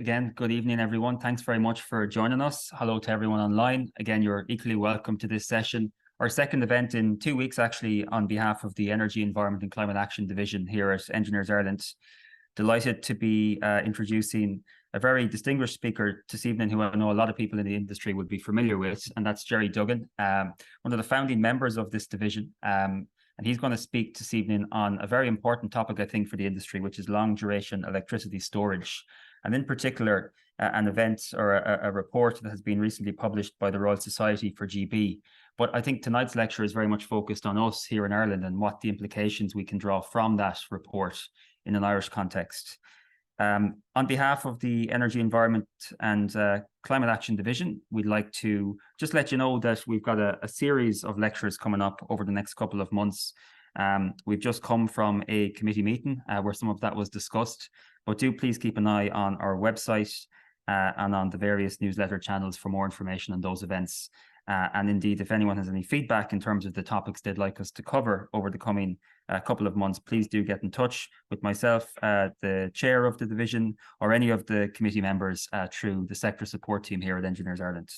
Again, good evening, everyone. Thanks very much for joining us. Hello to everyone online. Again, you're equally welcome to this session, our second event in 2 weeks, actually, on behalf of the Energy, Environment and Climate Action Division here at Engineers Ireland. Delighted to be introducing a very distinguished speaker this evening who I know a lot of people in the industry would be familiar with, and that's Gerry Duggan, one of the founding members of this division. And he's going to speak this evening on a very important topic, I think, for the industry, which is long duration electricity storage. And in particular, an event or a report that has been recently published by the Royal Society for GB. But I think tonight's lecture is very much focused on us here in Ireland and what the implications we can draw from that report in an Irish context. On behalf of the Energy, Environment and Climate Action Division, we'd like to just let you know that we've got a series of lectures coming up over the next couple of months. We've just come from a committee meeting where some of that was discussed, but do please keep an eye on our website and on the various newsletter channels for more information on those events. And indeed, if anyone has any feedback in terms of the topics they'd like us to cover over the coming couple of months, please do get in touch with myself, the chair of the division, or any of the committee members through the sector support team here at Engineers Ireland.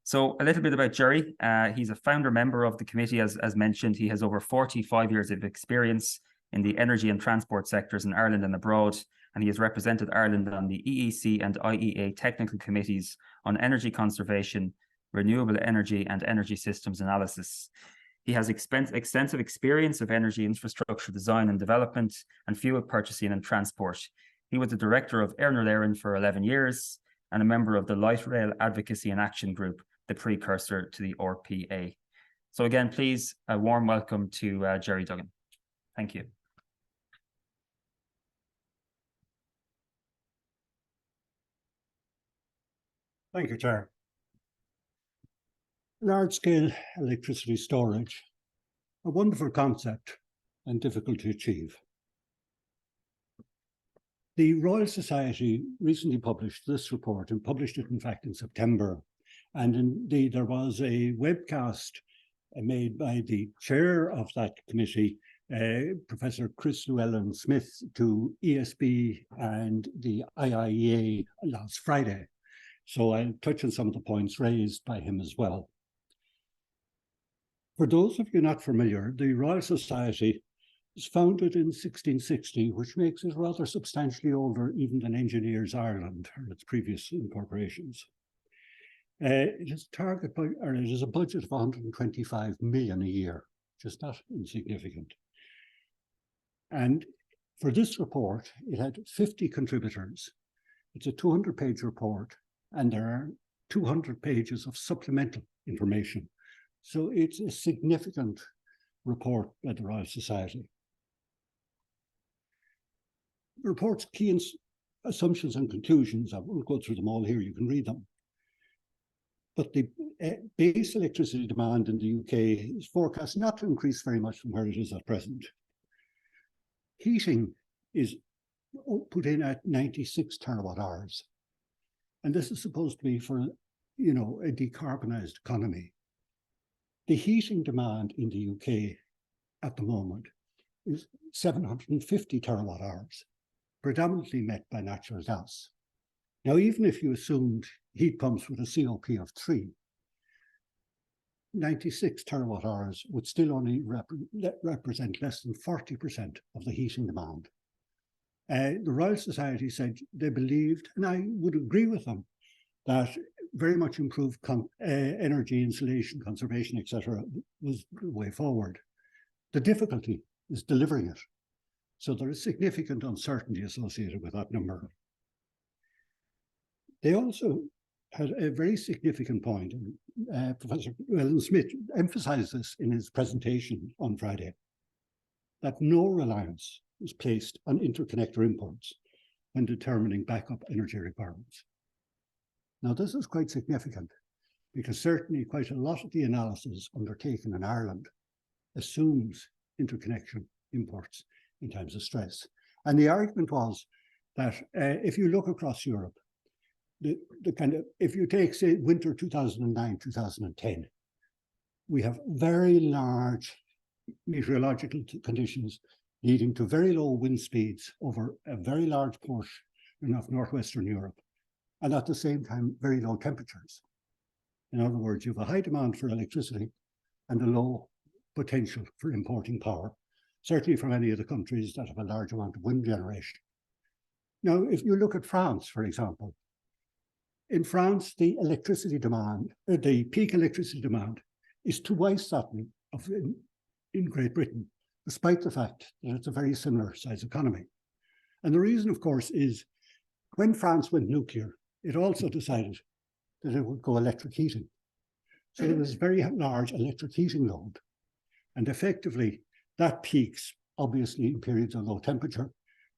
So a little bit about Gerry. He's a founder member of the committee, as mentioned. He has over 45 years of experience in the energy and transport sectors in Ireland and abroad, and he has represented Ireland on the EEC and IEA technical committees on energy conservation, renewable energy and energy systems analysis. He has extensive experience of energy infrastructure design and development and fuel purchasing and transport. He was the director of Air Éireann for 11 years and a member of the Light Rail Advocacy and Action Group, the precursor to the RPA. So again, please, a warm welcome to Gerry Duggan. Thank you. Thank you, Chair. Large-scale electricity storage, a wonderful concept and difficult to achieve. The Royal Society recently published this report and published it, in fact, in September. And indeed, there was a webcast made by the chair of that committee, Professor Chris Llewellyn-Smith, to ESB and the IIEA last Friday. So I'll touch on some of the points raised by him as well. For those of you not familiar, the Royal Society was founded in 1660, which makes it rather substantially older even than Engineers Ireland or its previous incorporations. It is a budget of 125 million a year, just not insignificant. And for this report, it had 50 contributors. It's a 200-page report, and there are 200 pages of supplemental information. So it's a significant report by the Royal Society. The report's key assumptions and conclusions, I won't go through them all here, you can read them. But the base electricity demand in the UK is forecast not to increase very much from where it is at present. Heating is put in at 96 terawatt hours. And this is supposed to be for, you know, a decarbonized economy. The heating demand in the UK at the moment is 750 terawatt hours, predominantly met by natural gas. Now, even if you assumed heat pumps with a COP of 3, 96 terawatt hours would still only represent less than 40% of the heating demand. The Royal Society said they believed, and I would agree with them, that very much improved energy insulation, conservation, etc., was the way forward. The difficulty is delivering it. So there is significant uncertainty associated with that number. They also had a very significant point, and Professor Llewellyn-Smith emphasized this in his presentation on Friday, that no reliance is placed on interconnector imports when determining backup energy requirements. Now, this is quite significant because certainly quite a lot of the analysis undertaken in Ireland assumes interconnection imports in times of stress. And the argument was that if you look across Europe, if you take, say, winter 2009, 2010, we have very large meteorological conditions leading to very low wind speeds over a very large portion of northwestern Europe, and at the same time, very low temperatures. In other words, you have a high demand for electricity and a low potential for importing power, certainly from any of the countries that have a large amount of wind generation. Now, if you look at France, for example, in France, the electricity demand, the peak electricity demand is twice that of in Great Britain, despite the fact that it's a very similar size economy. And the reason, of course, is when France went nuclear, it also decided that it would go electric heating. So there was very large electric heating load. And effectively, that peaks, obviously, in periods of low temperature,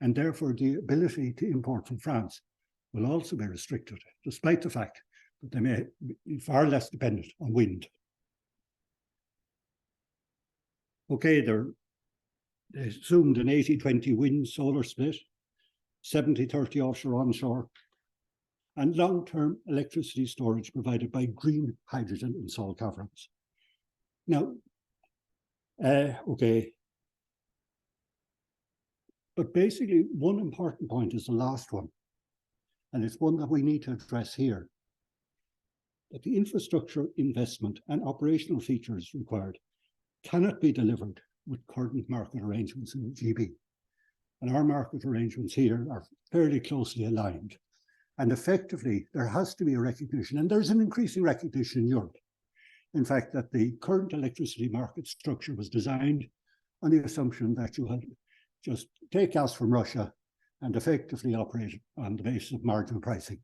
and therefore the ability to import from France will also be restricted, despite the fact that they may be far less dependent on wind. Okay, they assumed an 80-20 wind solar split, 70-30 offshore onshore, and long-term electricity storage provided by green hydrogen in salt caverns. Now, okay. But basically, one important point is the last one, and it's one that we need to address here, that the infrastructure investment and operational features required cannot be delivered with current market arrangements in GB. And our market arrangements here are fairly closely aligned. And effectively, there has to be a recognition, and there's an increasing recognition in Europe, in fact, that the current electricity market structure was designed on the assumption that you had just take gas from Russia and effectively operate on the basis of marginal pricing.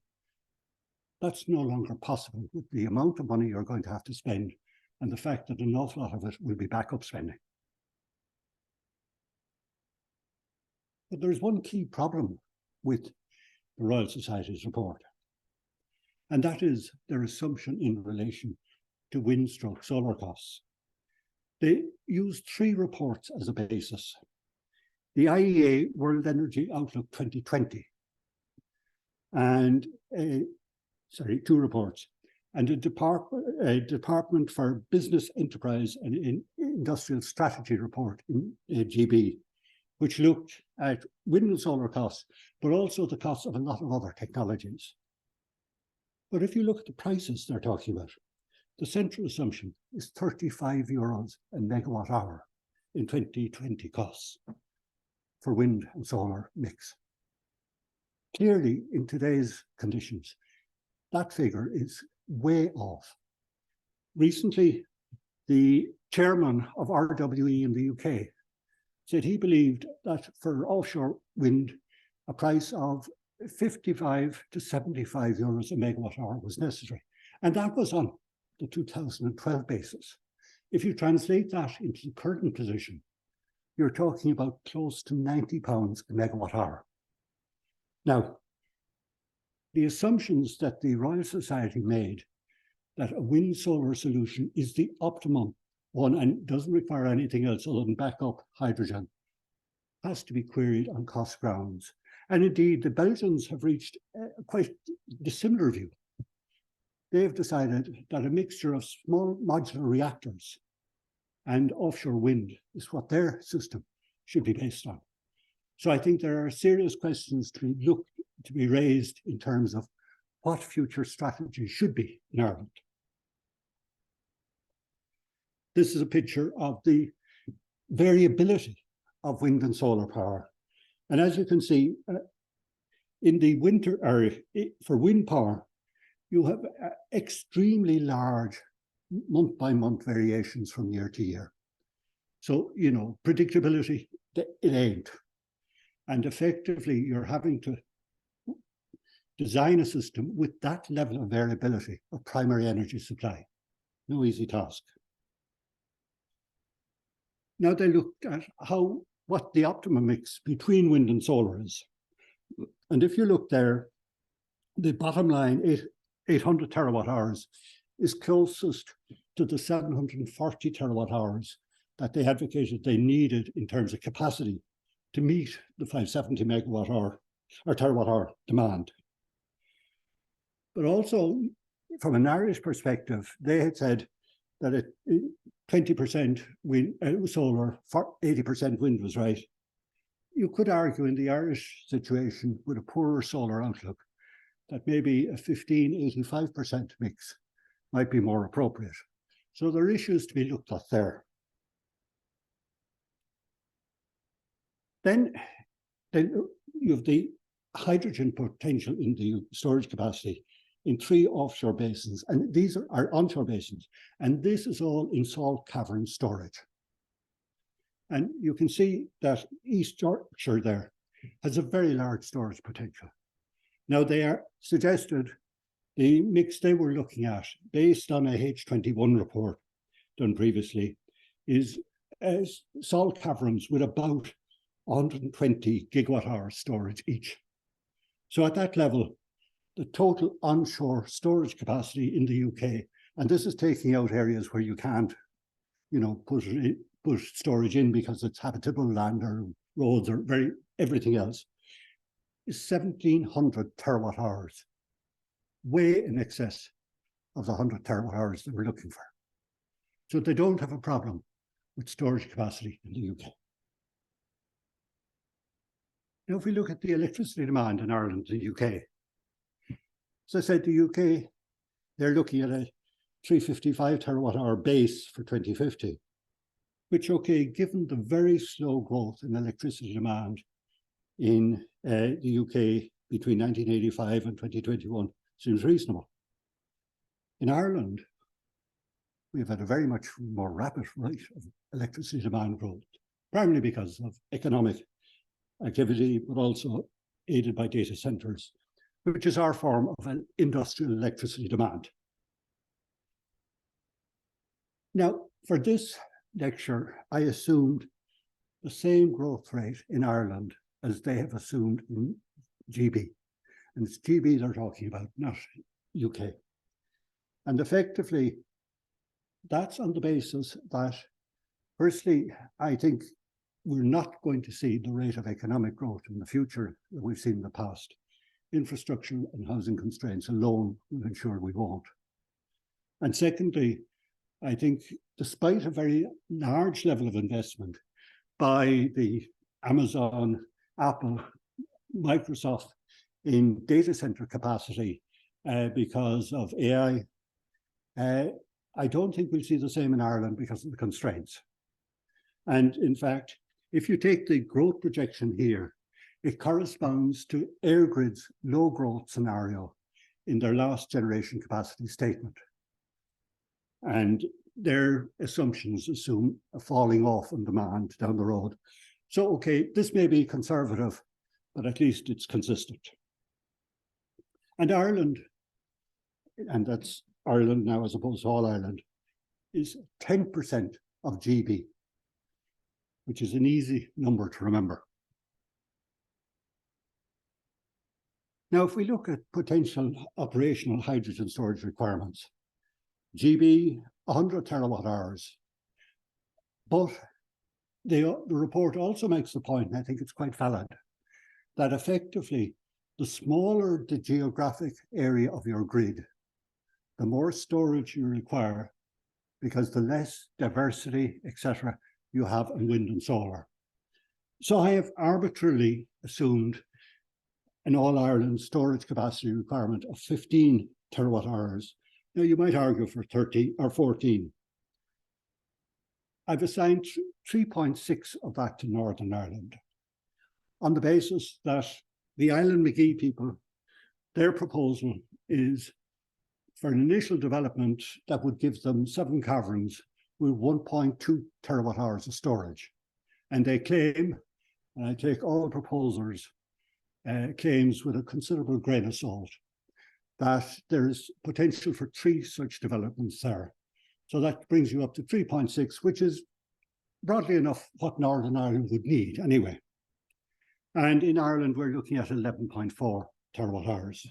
That's no longer possible with the amount of money you're going to have to spend and the fact that an awful lot of it will be backup spending. But there's one key problem with the Royal Society's report, and that is their assumption in relation to wind/solar costs. They used 3 reports as a basis. The IEA World Energy Outlook 2020, and 2 reports, and a Department for Business, Enterprise and Industrial Strategy report in GB, which looked at wind and solar costs, but also the costs of a lot of other technologies. But if you look at the prices they're talking about, the central assumption is 35 euros a megawatt hour in 2020 costs for wind and solar mix. Clearly, in today's conditions, that figure is way off. Recently, the chairman of RWE in the UK said he believed that for offshore wind, a price of 55 to 75 euros a megawatt hour was necessary. And that was on the 2012 basis. If you translate that into the current position, you're talking about close to £90 a megawatt hour. Now, the assumptions that the Royal Society made that a wind solar solution is the optimum one and doesn't require anything else other than backup hydrogen has to be queried on cost grounds. And indeed, the Belgians have reached quite a similar view. They've decided that a mixture of small modular reactors and offshore wind is what their system should be based on. So I think there are serious questions to be raised in terms of what future strategy should be in Ireland. This is a picture of the variability of wind and solar power. And as you can see, in the winter area, for wind power, you have extremely large month-by-month variations from year to year. So, you know, predictability, it ain't. And effectively, you're having to design a system with that level of variability of primary energy supply. No easy task. Now they looked at what the optimum mix between wind and solar is. And if you look there, the bottom line, 800 terawatt hours, is closest to the 740 terawatt hours that they advocated they needed in terms of capacity to meet the 570 megawatt hour or terawatt hour demand. But also, from an Irish perspective, they had said that 20% wind, solar, 80% wind was right. you could argue in the Irish situation with a poorer solar outlook that maybe a 15-85% mix might be more appropriate. So there are issues to be looked at there. Then you have the hydrogen potential in the storage capacity in 3 offshore basins, and these are onshore basins, and this is all in salt cavern storage. And you can see that East Yorkshire there has a very large storage potential. Now, they are suggested the mix they were looking at, based on a H21 report done previously, is salt caverns with about 120 gigawatt hour storage each. So at that level, the total onshore storage capacity in the UK, and this is taking out areas where you can't, put storage in because it's habitable land or roads or everything else, is 1,700 terawatt hours, way in excess of the 100 terawatt hours that we're looking for. So they don't have a problem with storage capacity in the UK. Now, if we look at the electricity demand in Ireland and the UK, as I said, the UK, they're looking at a 355 terawatt hour base for 2050, which, okay, given the very slow growth in electricity demand in the UK between 1985 and 2021, seems reasonable. In Ireland, we've had a very much more rapid rate of electricity demand growth, primarily because of economic activity, but also aided by data centers, which is our form of an industrial electricity demand. Now, for this lecture, I assumed the same growth rate in Ireland as they have assumed in GB. And it's GB they're talking about, not UK. And effectively, that's on the basis that, firstly, I think we're not going to see the rate of economic growth in the future that we've seen in the past. Infrastructure and housing constraints alone will ensure we won't. And secondly, I think despite a very large level of investment by the Amazon, Apple, Microsoft in data center capacity because of AI, I don't think we'll see the same in Ireland because of the constraints. And in fact, if you take the growth projection here, it corresponds to EirGrid's low growth scenario in their last generation capacity statement. And their assumptions assume a falling off in demand down the road. So, okay, this may be conservative, but at least it's consistent. And Ireland, and that's Ireland now as opposed to all Ireland, is 10% of GB, which is an easy number to remember. Now, if we look at potential operational hydrogen storage requirements, GB, 100 terawatt hours. But the report also makes the point, and I think it's quite valid, that effectively, the smaller the geographic area of your grid, the more storage you require, because the less diversity, etc., you have in wind and solar. So I have arbitrarily assumed an all-Ireland storage capacity requirement of 15 terawatt hours. Now, you might argue for 30 or 14. I've assigned 3.6 of that to Northern Ireland on the basis that the Island McGee people, their proposal is for an initial development that would give them 7 caverns with 1.2 terawatt hours of storage. And they claim, and I take all proposers' claims with a considerable grain of salt, that there is potential for 3 such developments there. So that brings you up to 3.6, which is broadly enough what Northern Ireland would need anyway. And in Ireland, we're looking at 11.4 terawatt hours.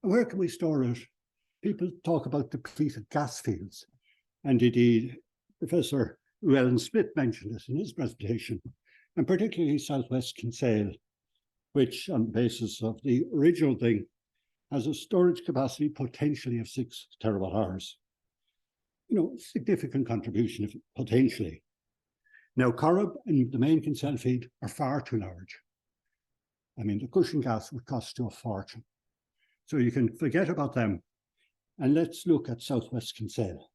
And where can we store it? People talk about depleted gas fields. And indeed, Professor Llewellyn-Smith mentioned this in his presentation, and particularly Southwest Kinsale, which on the basis of the original thing has a storage capacity potentially of 6 terawatt hours. Significant contribution potentially. Now, Corrib and the main Kinsale field are far too large. I mean, the cushion gas would cost you a fortune. So you can forget about them. And let's look at Southwest Kinsale.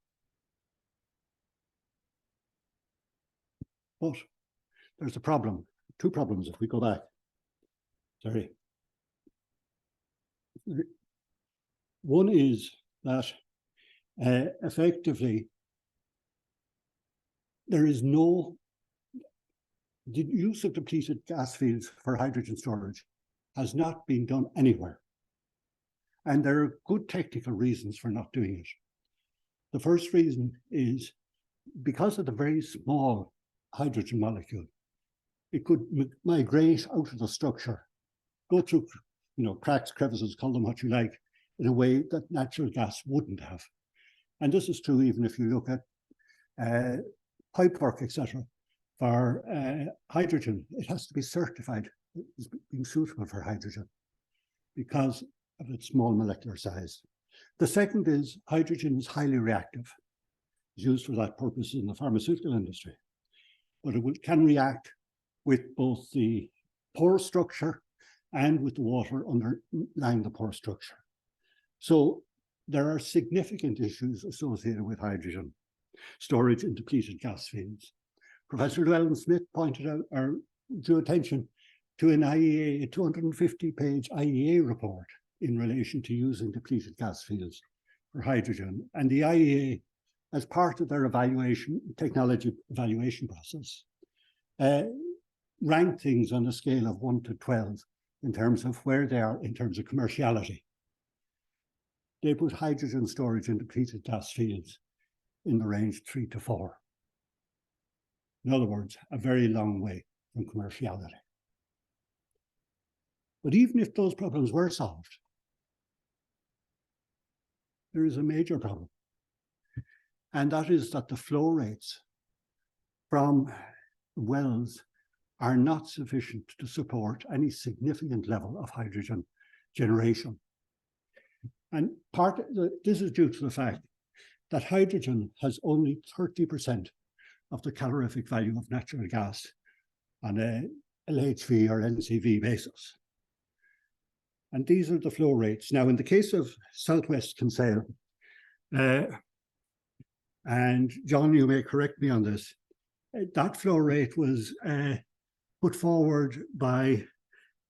But there's a problem, two problems if we go back. Sorry. One is that effectively there is no, the use of depleted gas fields for hydrogen storage has not been done anywhere. And there are good technical reasons for not doing it. The first reason is because of the very small hydrogen molecule, it could migrate out of the structure, go through, cracks, crevices, call them what you like, in a way that natural gas wouldn't have. And this is true even if you look at pipework, etc. For hydrogen, it has to be certified as being suitable for hydrogen because of its small molecular size. The second is hydrogen is highly reactive. It's used for that purpose in the pharmaceutical industry, but it can react with both the pore structure and with the water underlying the pore structure. So there are significant issues associated with hydrogen storage in depleted gas fields. Professor Llewellyn-Smith pointed out or drew attention to an IEA, a 250-page IEA report in relation to using depleted gas fields for hydrogen. And the IEA, as part of their technology evaluation process, ranked things on a scale of 1 to 12 in terms of where they are in terms of commerciality. They put hydrogen storage in depleted gas fields in the range 3 to 4. In other words, a very long way from commerciality. But even if those problems were solved, there is a major problem. And that is that the flow rates from wells are not sufficient to support any significant level of hydrogen generation. And this is due to the fact that hydrogen has only 30% of the calorific value of natural gas on a LHV or NCV basis. And these are the flow rates. Now, in the case of Southwest Kinsale, and John, you may correct me on this, that flow rate was put forward by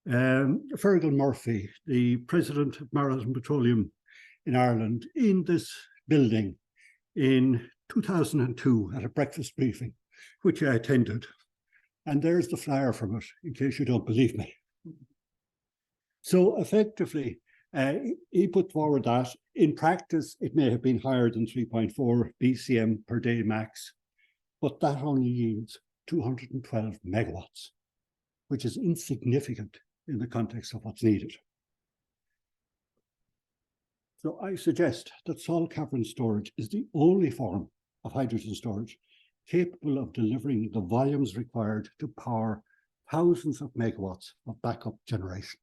Fergal Murphy, the president of Marathon Petroleum in Ireland, in this building in 2002 at a breakfast briefing, which I attended. And there's the flyer from it, in case you don't believe me. So effectively, he put forward that in practice, it may have been higher than 3.4 BCM per day max, but that only yields 212 megawatts, which is insignificant in the context of what's needed. So I suggest that salt cavern storage is the only form of hydrogen storage capable of delivering the volumes required to power thousands of megawatts of backup generation.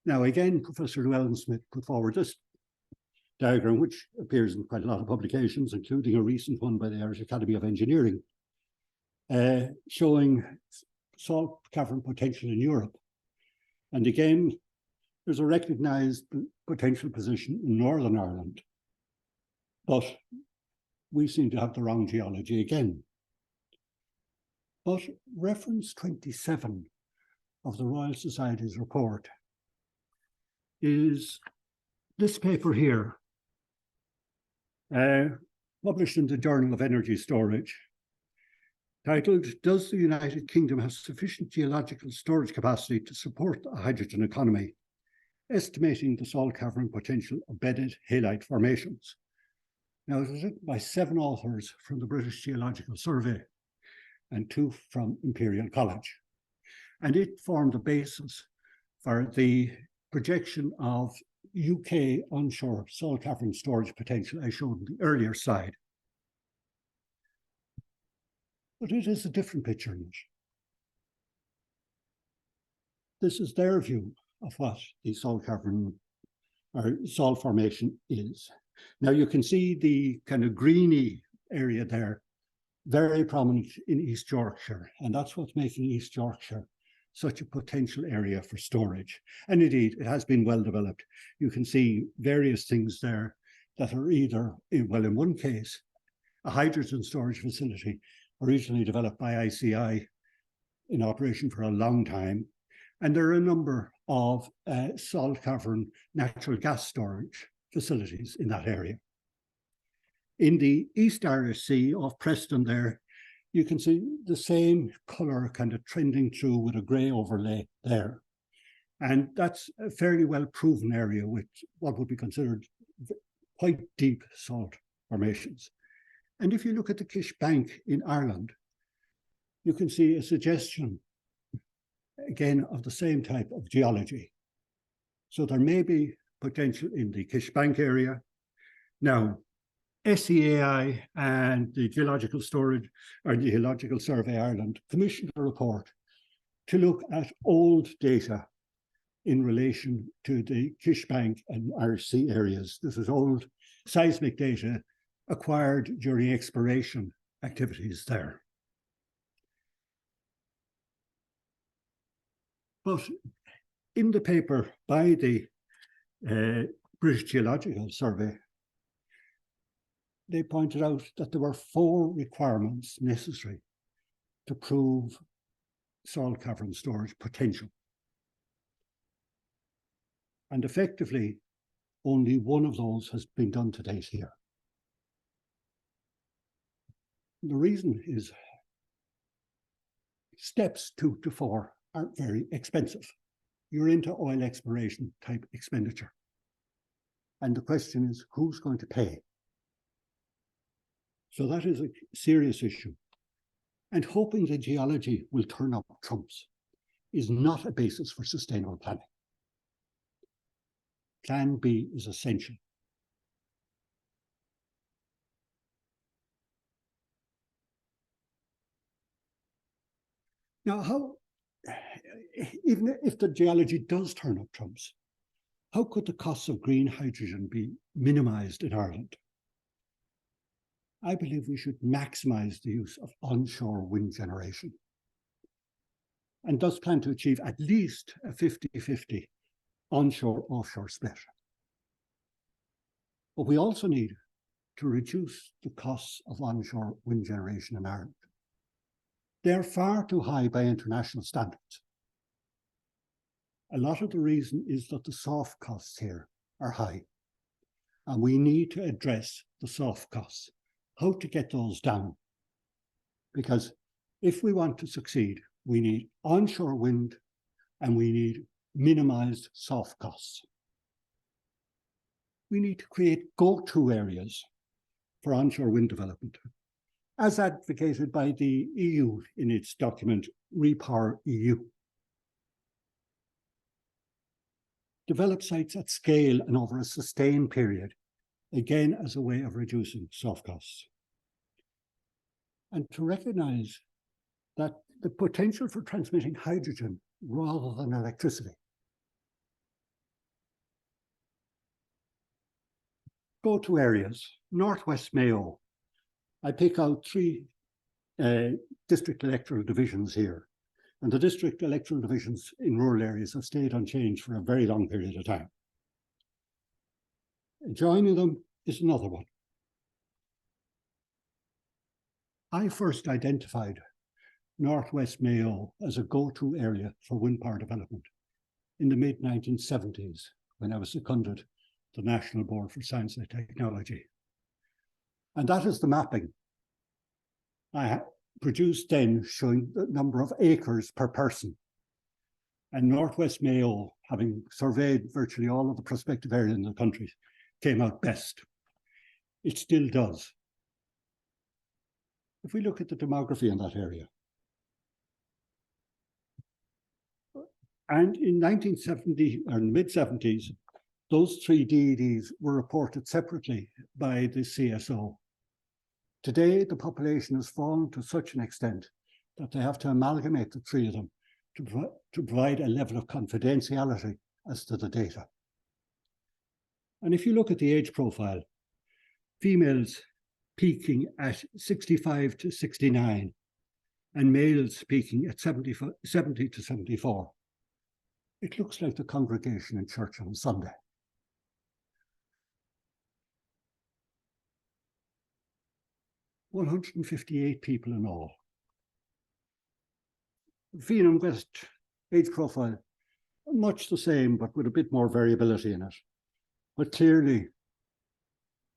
Now, again, Professor Llewellyn-Smith put forward this diagram, which appears in quite a lot of publications, including a recent one by the Irish Academy of Engineering, showing salt cavern potential in Europe. And again, there's a recognized potential position in Northern Ireland, but we seem to have the wrong geology again. But reference 27 of the Royal Society's report is this paper here, published in the Journal of Energy Storage, titled, "Does the United Kingdom have sufficient geological storage capacity to support a hydrogen economy? Estimating the salt cavern potential of bedded halite formations." Now, it was written by 7 authors from the British Geological Survey and 2 from Imperial College. And it formed the basis for the projection of UK onshore salt cavern storage potential I showed in the earlier slide. But it is a different picture in it. This is their view of what the salt cavern or salt formation is. Now you can see the kind of greeny area there, very prominent in East Yorkshire, and that's what's making East Yorkshire such a potential area for storage. And indeed, it has been well developed. You can see various things there that are either, well, in one case, a hydrogen storage facility originally developed by ICI in operation for a long time. And there are a number of salt cavern natural gas storage facilities in that area. In the East Irish Sea off Preston there, you can see the same colour kind of trending through with a grey overlay there. And that's a fairly well proven area with what would be considered quite deep salt formations. And if you look at the Kish Bank in Ireland, you can see a suggestion, again, of the same type of geology. So there may be potential in the Kish Bank area. Now, SEAI and the Geological Storage, or the Geological Survey Ireland, commissioned a report to look at old data in relation to the Kish Bank and Irish Sea areas. This is old seismic data acquired during exploration activities there. But in the paper by the British Geological Survey, they pointed out that there were 4 requirements necessary to prove salt cavern storage potential. And effectively, only one of those has been done to date here. The reason is steps 2 to 4 are very expensive. You're into oil exploration type expenditure. And the question is, who's going to pay? So that is a serious issue. And hoping the geology will turn up trumps is not a basis for sustainable planning. Plan B is essential. Now, even if the geology does turn up trumps, how could the costs of green hydrogen be minimized in Ireland? I believe we should maximize the use of onshore wind generation and thus plan to achieve at least a 50-50 onshore-offshore split. But we also need to reduce the costs of onshore wind generation in Ireland. They're far too high by international standards. A lot of the reason is that the soft costs here are high, and we need to address the soft costs, how to get those down. Because if we want to succeed, we need onshore wind and we need minimized soft costs. We need to create go-to areas for onshore wind development, as advocated by the EU in its document, Repower EU. Develop sites at scale and over a sustained period, again, as a way of reducing soft costs. And to recognize that the potential for transmitting hydrogen rather than electricity. Go-to areas, Northwest Mayo. I pick out 3 district electoral divisions here. And the district electoral divisions in rural areas have stayed unchanged for a very long period of time. Joining them is another one. I first identified Northwest Mayo as a go-to area for wind power development in the mid-1970s when I was seconded to the National Board for Science and Technology. And that is the mapping I produced then, showing the number of acres per person. And Northwest Mayo, having surveyed virtually all of the prospective areas in the country, came out best. It still does. If we look at the demography in that area, and in 1970 or mid-70s, those 3 DEDs were reported separately by the CSO. Today, the population has fallen to such an extent that they have to amalgamate the 3 of them to provide a level of confidentiality as to the data. And if you look at the age profile, females peaking at 65 to 69 and males peaking at 70 to 74. It looks like the congregation in church on Sunday. "158 people in all. Phenom West age profile, much the same, but with a bit more variability in it. But clearly,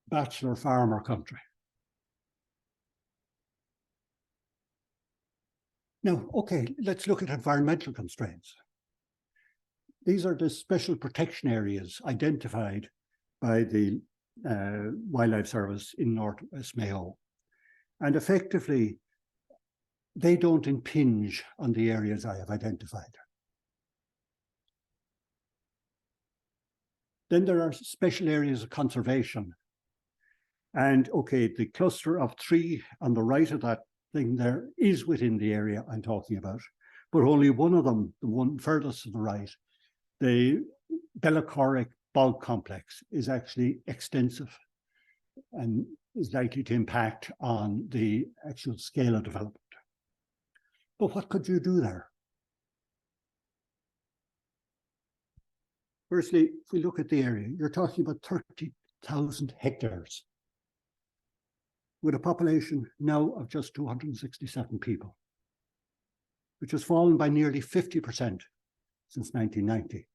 bachelor farmer country. Now, okay, let's look at environmental constraints. These are the special protection areas identified by the Wildlife Service in North West Mayo. And effectively, they don't impinge on the areas I have identified. Then there are special areas of conservation. And okay, the cluster of 3 on the right of that thing there is within the area I'm talking about, but only one of them, the one furthest to the right, the Bellicoric bog complex, is actually extensive and is likely to impact on the actual scale of development. But what could you do there? Firstly, if we look at the area, you're talking about 30,000 hectares with a population now of just 267 people, which has fallen by nearly 50% since 1990.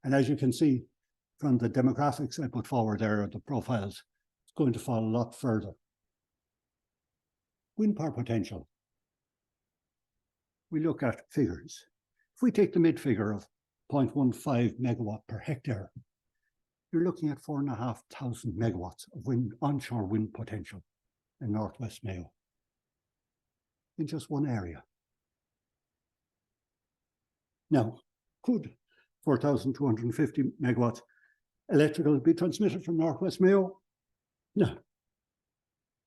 And as you can see from the demographics I put forward there, the profiles, it's going to fall a lot further. Wind power potential. We look at figures. If we take the mid figure of 0.15 megawatt per hectare, you're looking at 4,500 megawatts of onshore wind potential in North West Mayo in just one area. Now, could 4,250 megawatts electrical be transmitted from North West Mayo? No,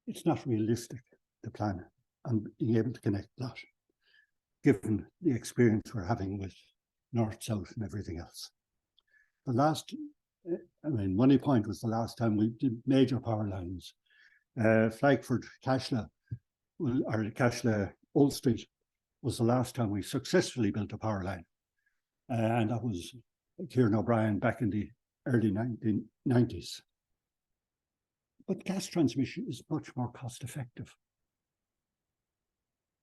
it's not realistic to plan on being able to connect that, given the experience we're having with North, South and everything else. The last, Money Point was the last time we did major power lines. Flagford, Cashla, or Cashla, Old Street was the last time we successfully built a power line. And that was Kieran O'Brien back in the early 1990s. But gas transmission is much more cost effective.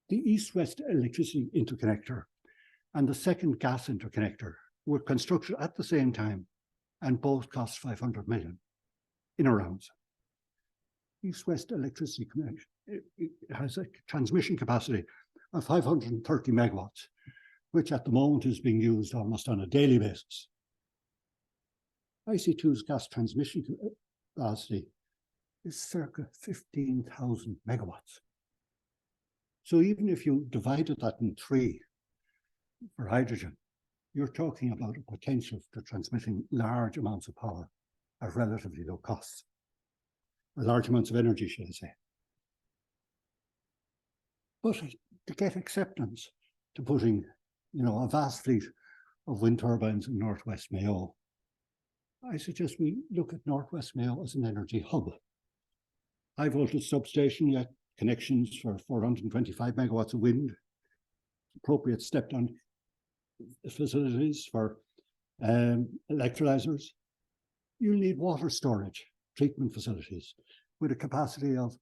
The East-West electricity interconnector and the second gas interconnector were constructed at the same time and both cost 500 million in a round. East-West electricity connection, it has a transmission capacity of 530 megawatts, which at the moment is being used almost on a daily basis. IC2's gas transmission capacity is circa 15,000 megawatts. So even if you divided that in 3 for hydrogen, you're talking about a potential for transmitting large amounts of power at relatively low costs, or large amounts of energy, shall I say. But to get acceptance to putting, a vast fleet of wind turbines in North West Mayo, I suggest we look at North West Mayo as an energy hub. High voltage substation, yet connections for 425 megawatts of wind, appropriate step-down facilities for electrolyzers. You'll need water storage, treatment facilities with a capacity of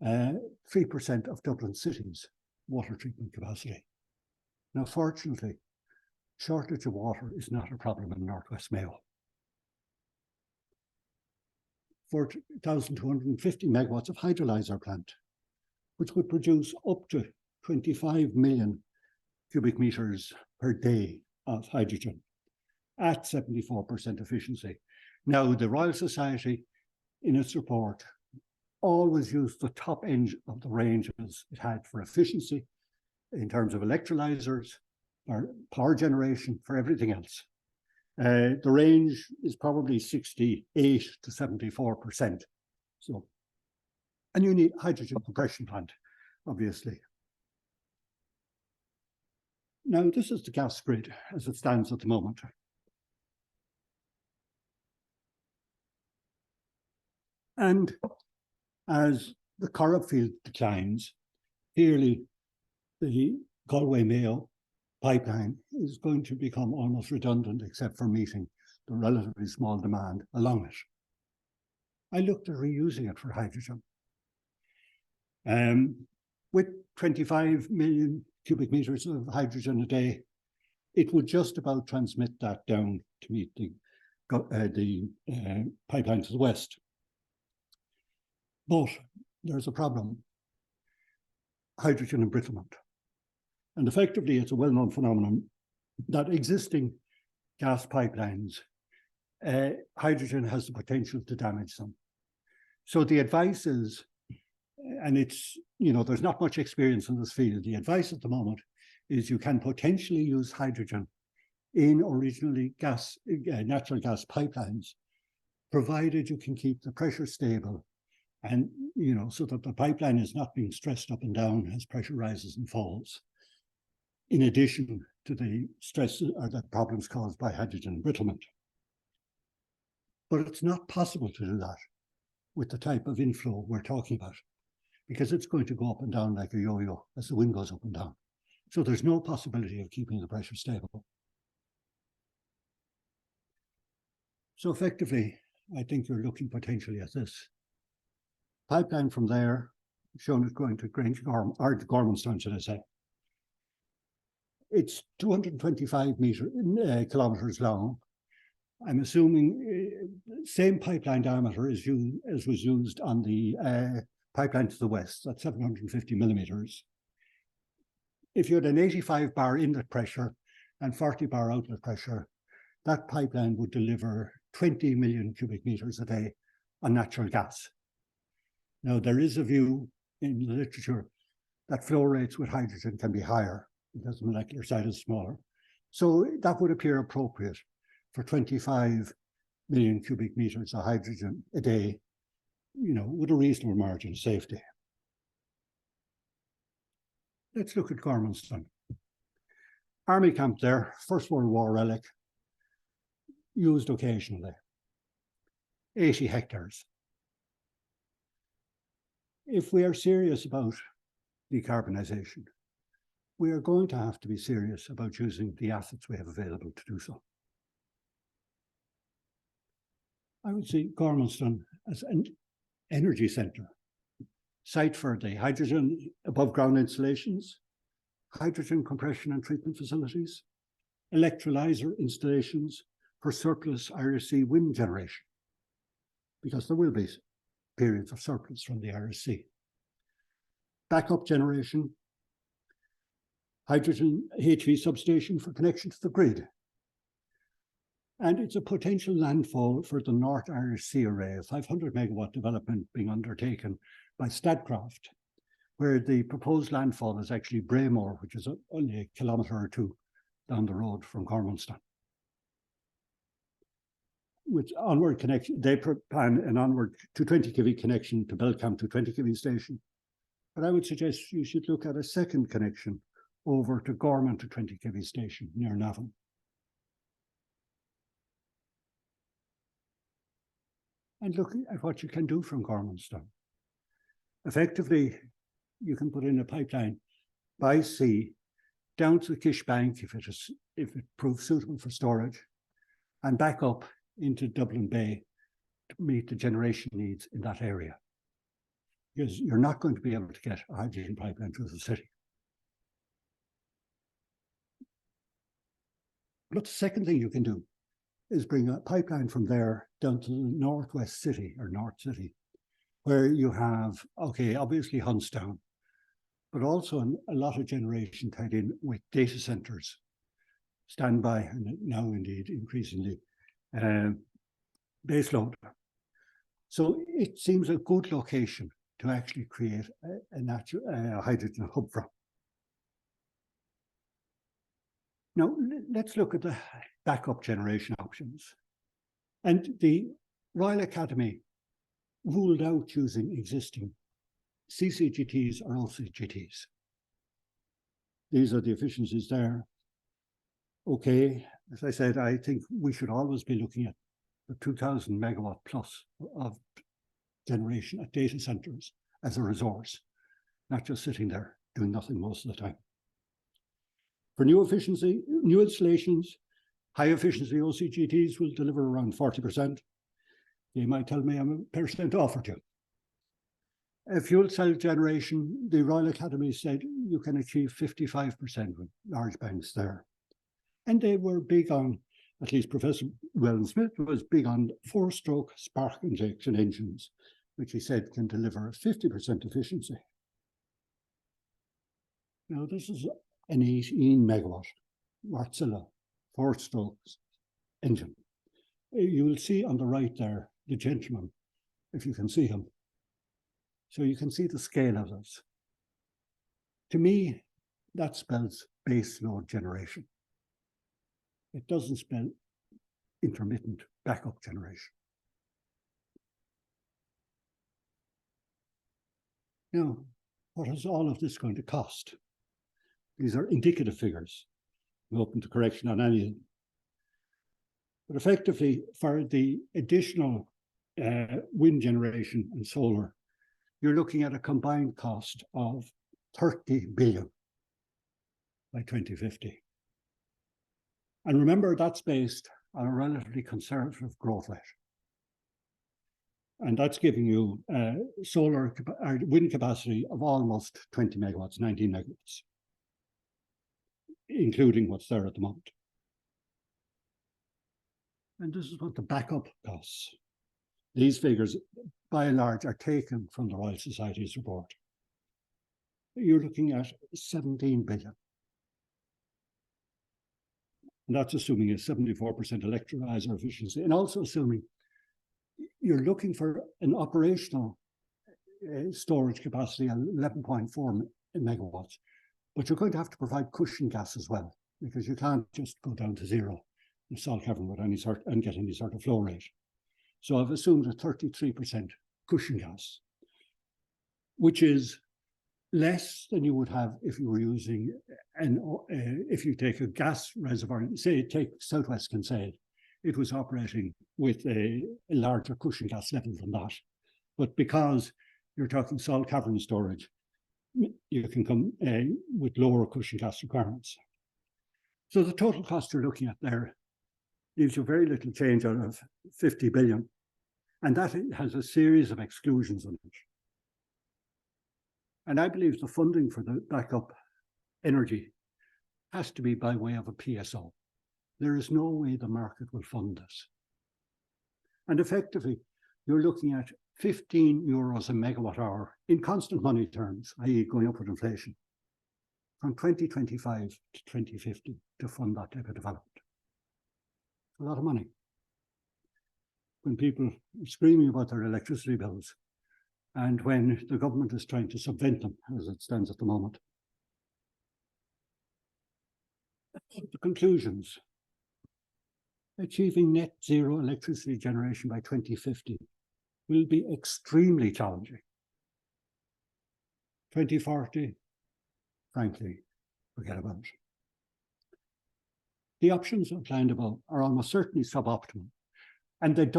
3% of Dublin City's water treatment capacity. Now, fortunately, shortage of water is not a problem in North West Mayo. 4,250 megawatts of hydrolyzer plant, which would produce up to 25 million cubic meters per day of hydrogen at 74% efficiency. Now, the Royal Society, in its report, always used the top end of the ranges it had for efficiency in terms of electrolyzers, or power generation, for everything else. The range is probably 68 to 74%. So, and you need hydrogen compression plant, obviously. Now, this is the gas grid as it stands at the moment. And As the Corrib field declines, clearly the Galway Mayo pipeline is going to become almost redundant, except for meeting the relatively small demand along it. I looked at reusing it for hydrogen. With 25 million cubic meters of hydrogen a day, it would just about transmit that down to meet the pipeline to the west. But there's a problem: hydrogen embrittlement. And effectively, it's a well-known phenomenon that existing gas pipelines, hydrogen has the potential to damage them. So the advice is, and it's, there's not much experience in this field. The advice at the moment is you can potentially use hydrogen in originally natural gas pipelines, provided you can keep the pressure stable and, so that the pipeline is not being stressed up and down as pressure rises and falls, in addition to the stress or the problems caused by hydrogen embrittlement. But it's not possible to do that with the type of inflow we're talking about, because it's going to go up and down like a yo-yo as the wind goes up and down. So there's no possibility of keeping the pressure stable. So effectively, I think you're looking potentially at this. Pipeline from there, shown as going to Gormanstown, should I say. It's 225 kilometers long. I'm assuming same pipeline diameter as was used on the pipeline to the west, that's 750 millimeters. If you had an 85 bar inlet pressure and 40 bar outlet pressure, that pipeline would deliver 20 million cubic meters a day on natural gas. Now, there is a view in the literature that flow rates with hydrogen can be higher because the molecular size is smaller. So that would appear appropriate for 25 million cubic meters of hydrogen a day, with a reasonable margin of safety. Let's look at Gormanstown. Army camp there, First World War relic, used occasionally. 80 hectares. If we are serious about decarbonisation, we are going to have to be serious about using the assets we have available to do so. I would see Gormanstown as an energy centre, site for the hydrogen above ground installations, hydrogen compression and treatment facilities, electrolyser installations for surplus RSC wind generation, because there will be periods of surplus from the RSC. Backup generation, hydrogen HV substation for connection to the grid. And it's a potential landfall for the North RSC array, a 500 megawatt development being undertaken by Statkraft, where the proposed landfall is actually Braemore, which is only a kilometre or two down the road from Gormanstown. With onward connection, they plan an onward 220 kV connection to Belcamp 220 kV station. But I would suggest you should look at a second connection over to Gorman 220 kV station near Navan. And look at what you can do from Gormanstown. Effectively, you can put in a pipeline by sea down to the Kish Bank if it proves suitable for storage, and back up into Dublin Bay to meet the generation needs in that area. Because you're not going to be able to get a hydrogen pipeline through the city. But the second thing you can do is bring a pipeline from there down to the northwest city, or North City, where you have, okay, obviously Huntstown, but also a lot of generation tied in with data centers, standby, and now indeed increasingly baseload. So it seems a good location to actually create a hydrogen hub from. Now, let's look at the backup generation options. And the Royal Academy ruled out using existing CCGTs or OCGTs. These are the efficiencies there. Okay, as I said, I think we should always be looking at the 2000 megawatt plus of generation at data centers as a resource, not just sitting there doing nothing most of the time. For new installations, high efficiency OCGTs will deliver around 40%. You might tell me I'm a percent off or two. Fuel cell generation, the Royal Academy said you can achieve 55% with large banks there. And they were big on, at least Professor Whelan-Smith was big on 4-stroke spark injection engines, which he said can deliver 50% efficiency. Now, this is an 18 megawatt Wärtsilä 4-stroke engine. You will see on the right there, the gentleman, if you can see him. So you can see the scale of this. To me, that spells base load generation. It doesn't spell intermittent backup generation. Now, what is all of this going to cost? These are indicative figures. I'm open to correction on any of them. But effectively, for the additional wind generation and solar, you're looking at a combined cost of 30 billion by 2050. And remember, that's based on a relatively conservative growth rate. And that's giving you solar or wind capacity of almost 20 megawatts, 19 megawatts, including what's there at the moment. And this is what the backup costs. These figures, by and large, are taken from the Royal Society's report. You're looking at 17 billion. And that's assuming a 74% electrolyzer efficiency, and also assuming you're looking for an operational storage capacity of 11.4 megawatts, but you're going to have to provide cushion gas as well, because you can't just go down to zero in salt cavern with any sort and get any sort of flow rate. So I've assumed a 33% cushion gas, which is less than you would have if you were using if you take a gas reservoir, say take Southwest Kinsale, it was operating with a larger cushion gas level than that. But because you're talking salt cavern storage, you can come with lower cushion gas requirements. So the total cost you're looking at there leaves you very little change out of 50 billion. And that has a series of exclusions on it. And I believe the funding for the backup energy has to be by way of a PSO. There is no way the market will fund this. And effectively, you're looking at 15 euros a megawatt hour in constant money terms, i.e. going up with inflation, from 2025 to 2050 to fund that type of development. A lot of money. When people are screaming about their electricity bills, and when the government is trying to subvent them, as it stands at the moment. The conclusions. Achieving net zero electricity generation by 2050 will be extremely challenging. 2040, frankly, forget about it. The options outlined above are almost certainly suboptimal, and they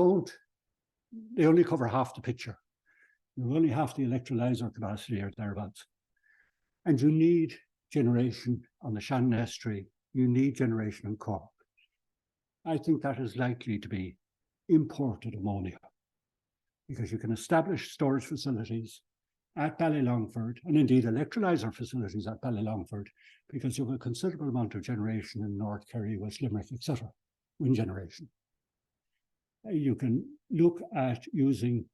only cover half the picture. You only have the electrolyzer capacity or thereabouts. And you need generation on the Shannon Estuary, you need generation in Cork. I think that is likely to be imported ammonia, because you can establish storage facilities at Ballylongford, and indeed electrolyzer facilities at Ballylongford, because you have a considerable amount of generation in North Kerry, West Limerick, etc., wind generation. You can look at using,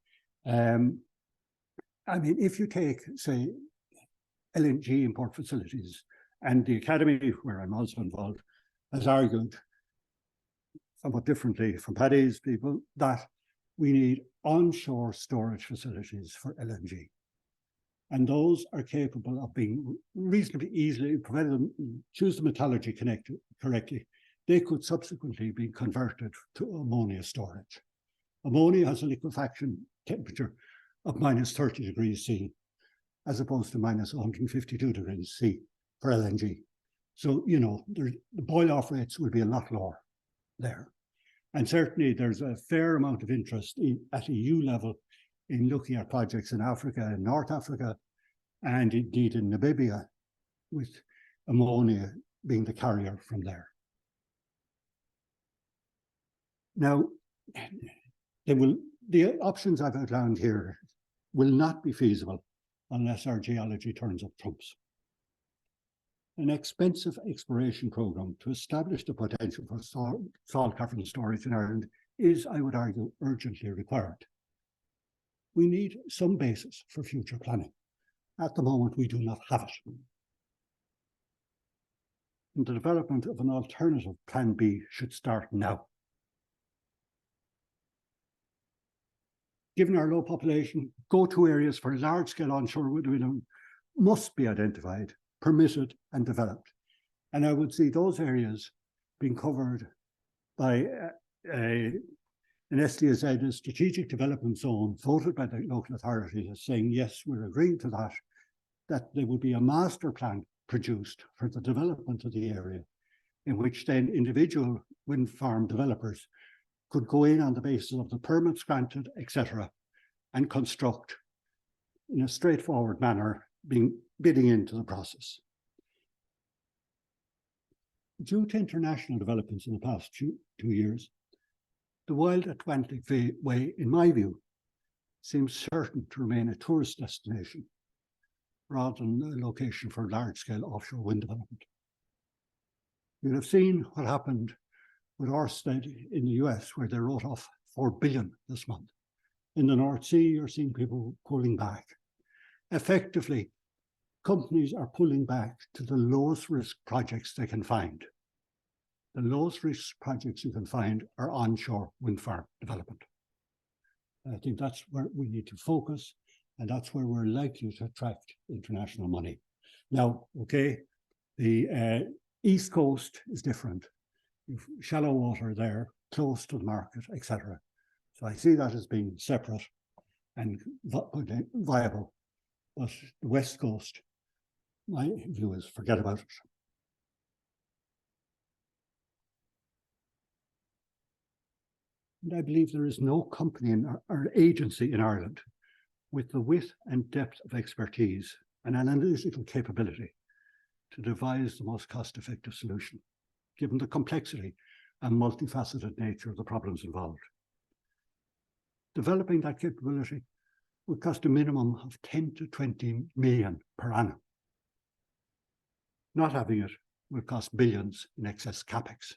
if you take, say, LNG import facilities, and the Academy, where I'm also involved, has argued somewhat differently from Paddy's people that we need onshore storage facilities for LNG. And those are capable of being reasonably easily, provided them choose the metallurgy correctly, they could subsequently be converted to ammonia storage. Ammonia has a liquefaction temperature of minus 30 degrees C, as opposed to minus 152 degrees C for LNG. So, the boil-off rates will be a lot lower there. And certainly there's a fair amount of interest at EU level in looking at projects in Africa and North Africa, and indeed in Namibia, with ammonia being the carrier from there. Now, the options I've outlined here will not be feasible unless our geology turns up trumps. An expensive exploration program to establish the potential for salt cavern storage in Ireland is, I would argue, urgently required. We need some basis for future planning. At the moment, we do not have it. And the development of an alternative Plan B should start now. Given our low population, go-to areas for large-scale onshore wind development must be identified, permitted, and developed. And I would see those areas being covered by an SDZ, a strategic development zone, voted by the local authorities as saying, yes, we're agreeing to that there would be a master plan produced for the development of the area, in which then individual wind farm developers could go in on the basis of the permits granted, etc., and construct in a straightforward manner, bidding into the process. Due to international developments in the past 2 years, the Wild Atlantic Way, in my view, seems certain to remain a tourist destination rather than a location for large-scale offshore wind development. You'll have seen what happened with Ørsted in the US, where they wrote off $4 billion this month. In the North Sea, you're seeing people pulling back. Effectively, companies are pulling back to the lowest risk projects they can find. The lowest risk projects you can find are onshore wind farm development. I think that's where we need to focus, and that's where we're likely to attract international money. Now, okay, the East Coast is different. You've shallow water there, close to the market, etc. So I see that as being separate and viable. But the West Coast, my view is forget about it. And I believe there is no company or agency in Ireland with the width and depth of expertise and analytical capability to devise the most cost-effective solution, given the complexity and multifaceted nature of the problems involved. Developing that capability would cost a minimum of 10 to 20 million per annum. Not having it will cost billions in excess capex.